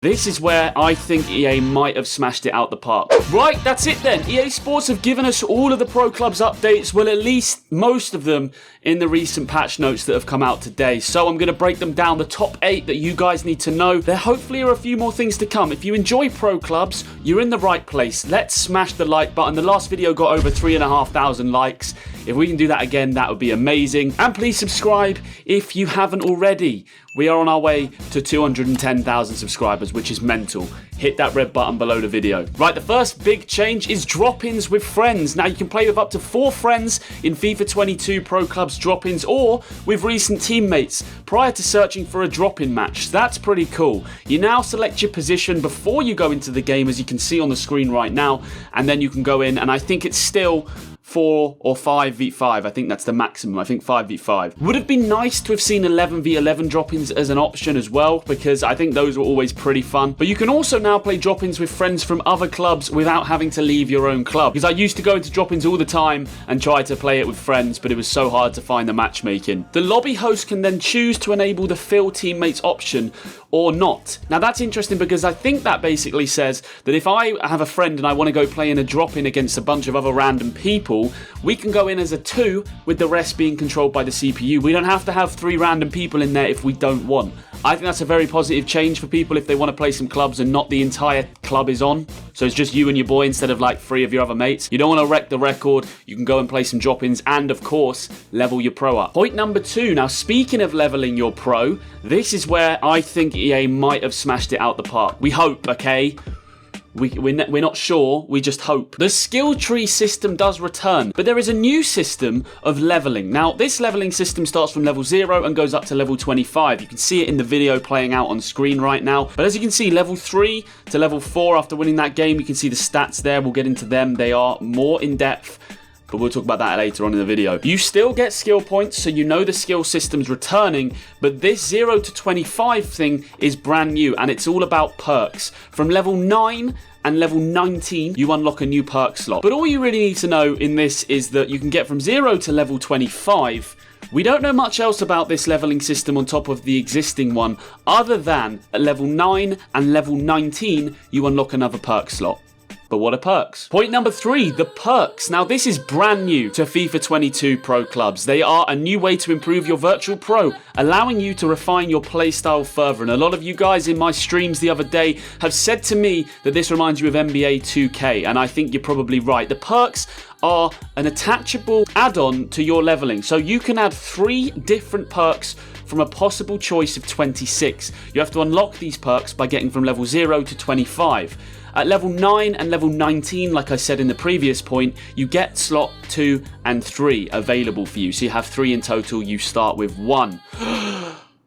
This is where I think EA might have smashed it out the park. Right, that's it then. EA Sports have given us all of the Pro Clubs updates, well, at least most of them in the recent patch notes that have come out today. So I'm going to break them down, the top 8 that you guys need to know. There hopefully are a few more things to come. If you enjoy Pro Clubs, you're in the right place. Let's smash the like button. The last video got over 3,500 likes. If we can do that again, that would be amazing. And please subscribe if you haven't already. We are on our way to 210,000 subscribers, which is mental. Hit that red button below the video. Right, the first big change is drop-ins with friends. Now you can play with up to 4 friends in FIFA 22 Pro Clubs drop-ins or with recent teammates prior to searching for a drop-in match. That's pretty cool. You now select your position before you go into the game, as you can see on the screen right now, and then you can go in, and I think it's still 4 or 5v5. I think that's the maximum. I think 5v5. Would have been nice to have seen 11v11 drop-ins as an option as well, because I think those were always pretty fun. But you can also now play drop-ins with friends from other clubs without having to leave your own club. Because I used to go into drop-ins all the time and try to play it with friends, but it was so hard to find the matchmaking. The lobby host can then choose to enable the fill teammates option or not. Now that's interesting because I think that basically says that if I have a friend and I want to go play in a drop-in against a bunch of other random people, we can go in as a 2 with the rest being controlled by the CPU. We don't have to have 3 random people in there if we don't want. I think that's a very positive change for people if they want to play some clubs and not the entire club is on. So it's just you and your boy instead of like 3 of your other mates. You don't want to wreck the record. You can go and play some drop-ins and of course level your pro up. Point number 2. Now speaking of leveling your pro, this is where I think EA might have smashed it out the park. We hope, okay? We're not sure, we just hope. The skill tree system does return, but there is a new system of leveling. Now, this leveling system starts from level 0 and goes up to level 25. You can see it in the video playing out on screen right now. But as you can see, level 3 to level 4 after winning that game, you can see the stats there. We'll get into them. They are more in depth, but we'll talk about that later on in the video. You still get skill points, so you know the skill system's returning, but this 0 to 25 thing is brand new, and it's all about perks. From level 9 and level 19, you unlock a new perk slot. But all you really need to know in this is that you can get from 0 to level 25. We don't know much else about this leveling system on top of the existing one, other than at level 9 and level 19, you unlock another perk slot. But what are perks? Point number 3, the perks. Now this is brand new to FIFA 22 Pro Clubs. They are a new way to improve your virtual pro, allowing you to refine your playstyle further. And a lot of you guys in my streams the other day have said to me that this reminds you of NBA 2K, and I think you're probably right. The perks are an attachable add-on to your leveling. So you can add 3 different perks from a possible choice of 26. You have to unlock these perks by getting from level 0 to 25. At level 9 and level 19, like I said in the previous point, you get slot 2 and 3 available for you. So you have 3 in total, you start with 1.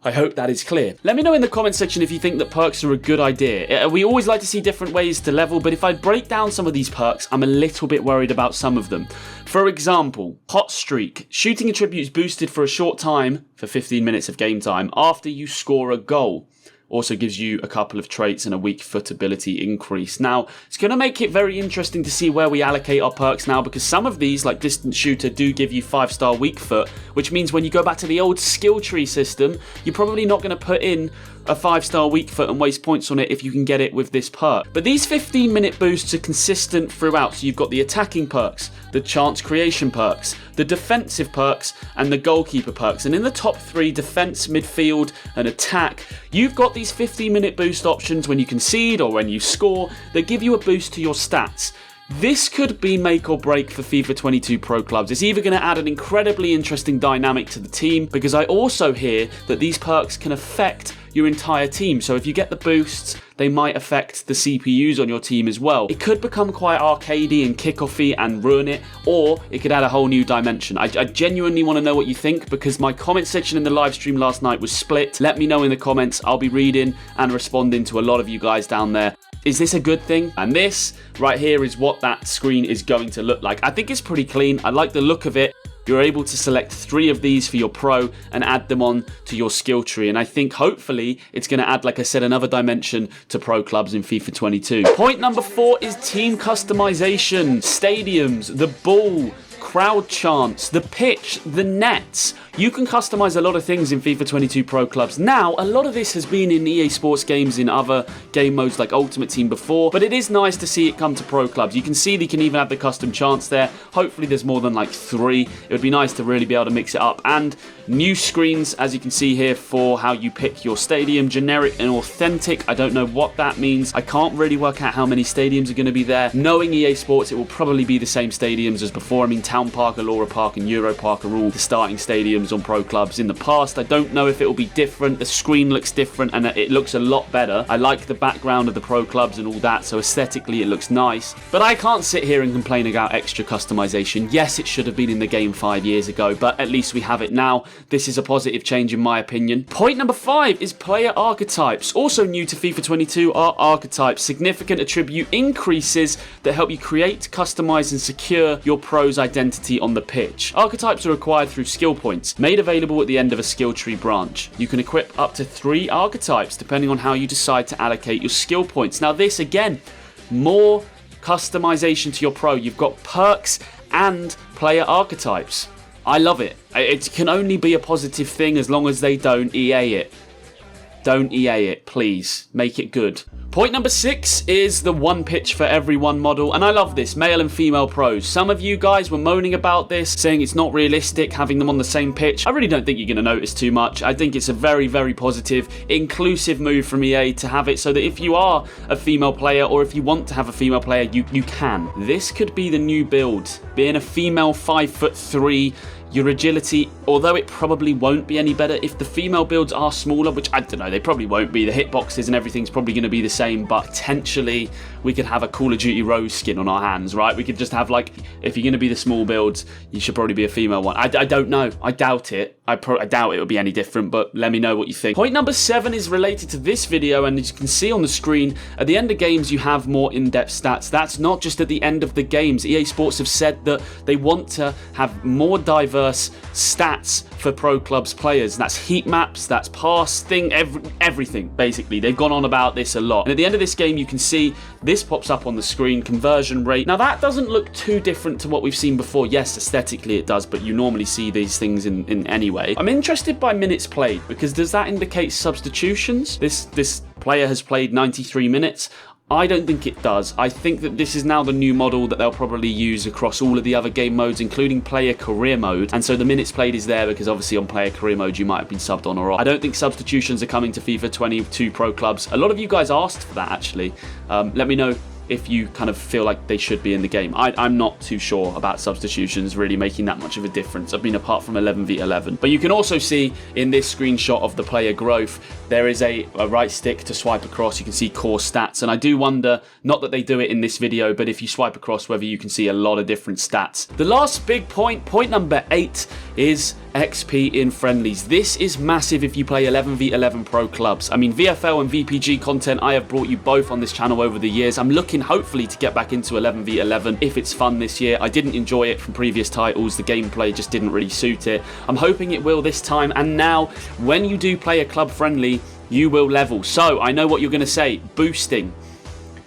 I hope that is clear. Let me know in the comment section if you think that perks are a good idea. We always like to see different ways to level, but if I break down some of these perks, I'm a little bit worried about some of them. For example, Hot Streak. Shooting attributes boosted for a short time, for 15 minutes of game time, after you score a goal. Also gives you a couple of traits and a weak foot ability increase. Now, it's going to make it very interesting to see where we allocate our perks now, because some of these, like Distant Shooter, do give you 5-star weak foot, which means when you go back to the old skill tree system, you're probably not going to put in a 5-star weak foot and waste points on it if you can get it with this perk. But these 15-minute boosts are consistent throughout, so you've got the attacking perks, the chance creation perks, the defensive perks, and the goalkeeper perks. And in the top 3, defense, midfield, and attack, you've got these 15-minute boost options when you concede or when you score that give you a boost to your stats. This could be make or break for FIFA 22 Pro Clubs. It's either going to add an incredibly interesting dynamic to the team, because I also hear that these perks can affect your entire team. So if you get the boosts, they might affect the CPUs on your team as well. It could become quite arcadey and kickoffy and ruin it, or it could add a whole new dimension. I genuinely want to know what you think, because my comment section in the live stream last night was split. Let me know in the comments. I'll be reading and responding to a lot of you guys down there. Is this a good thing? And this right here is what that screen is going to look like. I think it's pretty clean. I like the look of it. You're able to select 3 of these for your pro and add them on to your skill tree. And I think hopefully it's going to add, like I said, another dimension to pro clubs in FIFA 22. Point number 4 is team customization. Stadiums, the ball, crowd chants, the pitch, the nets. you can customize a lot of things in FIFA 22 Pro Clubs. Now, a lot of this has been in EA Sports games in other game modes like Ultimate Team before, but it is nice to see it come to Pro Clubs. You can see they can even have the custom chants there. Hopefully there's more than like 3. It would be nice to really be able to mix it up. And new screens, as you can see here, for how you pick your stadium, generic and authentic. I don't know what that means. I can't really work out how many stadiums are going to be there. Knowing EA Sports, it will probably be the same stadiums as before. I mean, Town Park, Allura Park and Euro Park are all the starting stadiums on Pro Clubs in the past. I don't know if it will be different. The screen looks different and it looks a lot better. I like the background of the Pro Clubs and all that, so aesthetically it looks nice. But I can't sit here and complain about extra customization. Yes, it should have been in the game 5 years ago, but at least we have it now. This is a positive change in my opinion. Point number 5 is player archetypes. Also new to FIFA 22 are archetypes, significant attribute increases that help you create, customize and secure your pro's identity on the pitch. Archetypes are acquired through skill points, made available at the end of a skill tree branch. You can equip up to 3 archetypes depending on how you decide to allocate your skill points. Now this again, more customization to your pro. You've got perks and player archetypes. I love it. It can only be a positive thing as long as they don't EA it. Don't EA it, please. Make it good. Point number 6 is the one pitch for everyone model, and I love this, male and female pros. Some of you guys were moaning about this, saying it's not realistic having them on the same pitch. I really don't think you're going to notice too much. I think it's a very, very positive, inclusive move from EA to have it so that if you are a female player or if you want to have a female player, you can. This could be the new build. Being a female 5'3", your agility, although it probably won't be any better if the female builds are smaller, which I don't know, they probably won't be. The hitboxes and everything's probably going to be the same, but potentially we could have a Call of Duty Rose skin on our hands, right? We could just have like, if you're going to be the small builds, you should probably be a female one. I don't know. I doubt it. I doubt it will be any different, but let me know what you think. Point number 7 is related to this video, and as you can see on the screen, at the end of games you have more in-depth stats. That's not just at the end of the games. EA Sports have said that they want to have more diverse stats for Pro Clubs players. That's heat maps, that's pass thing, everything basically. They've gone on about this a lot. And at the end of this game you can see this pops up on the screen, conversion rate. Now that doesn't look too different to what we've seen before. Yes, aesthetically it does, but you normally see these things in any way. I'm interested by minutes played, because does that indicate substitutions? This player has played 93 minutes. I don't think it does. I think that this is now the new model that they'll probably use across all of the other game modes, including player career mode. And so the minutes played is there because obviously on player career mode you might have been subbed on or off. I don't think substitutions are coming to FIFA 22 Pro Clubs. A lot of you guys asked for that actually. Let me know if you kind of feel like they should be in the game. I'm not too sure about substitutions really making that much of a difference. I mean, apart from 11v11. But you can also see in this screenshot of the player growth, there is a right stick to swipe across. You can see core stats. And I do wonder, not that they do it in this video, but if you swipe across, whether you can see a lot of different stats. The last big point number 8, is XP in friendlies. This is massive if you play 11v11 Pro Clubs. I mean, VFL and VPG content, I have brought you both on this channel over the years. I'm looking hopefully to get back into 11v11 if it's fun this year. I didn't enjoy it from previous titles. The gameplay just didn't really suit it. I'm hoping it will this time. And now, when you do play a club friendly, you will level. So, I know what you're going to say. Boosting.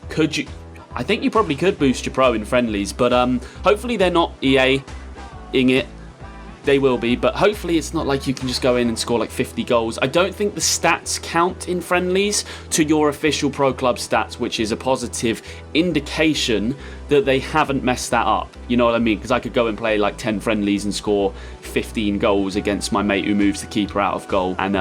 Could you... I think you probably could boost your pro in friendlies, but hopefully they're not EA-ing it. They will be, but hopefully it's not like you can just go in and score like 50 goals. I don't think the stats count in friendlies to your official Pro Club stats, which is a positive indication that they haven't messed that up. You know what I mean? Because I could go and play like 10 friendlies and score 15 goals against my mate who moves the keeper out of goal, and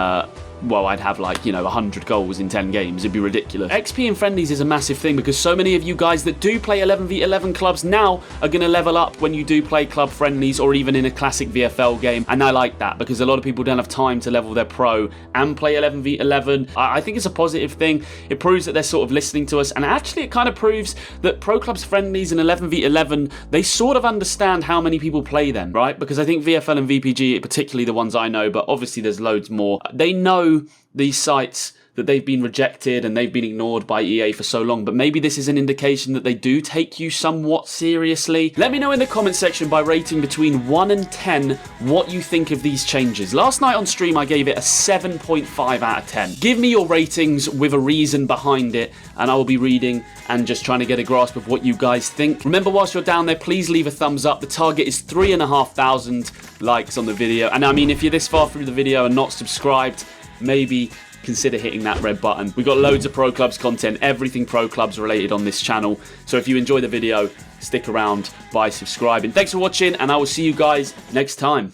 well, I'd have like, 100 goals in 10 games. It'd be ridiculous. XP in friendlies is a massive thing because so many of you guys that do play 11v11 clubs now are going to level up when you do play club friendlies or even in a classic VFL game. And I like that because a lot of people don't have time to level their pro and play 11v11. I think it's a positive thing. It proves that they're sort of listening to us. And actually it kind of proves that Pro Clubs friendlies and 11v11, they sort of understand how many people play them, right? Because I think VFL and VPG, particularly the ones I know, but obviously there's loads more, they know these sites that they've been rejected and they've been ignored by EA for so long, but maybe this is an indication that they do take you somewhat seriously. Let me know in the comment section by rating between 1 and 10 what you think of these changes. Last night on stream I gave it a 7.5 out of 10. Give me your ratings with a reason behind it, and I will be reading and just trying to get a grasp of what you guys think. Remember, whilst you're down there, please leave a thumbs up. The target is 3,500 likes on the video, and I mean, if you're this far through the video and not subscribed, maybe consider hitting that red button. We've got loads of Pro Clubs content, everything Pro Clubs related on this channel, so if you enjoy the video, stick around by subscribing. Thanks for watching, and I will see you guys next time.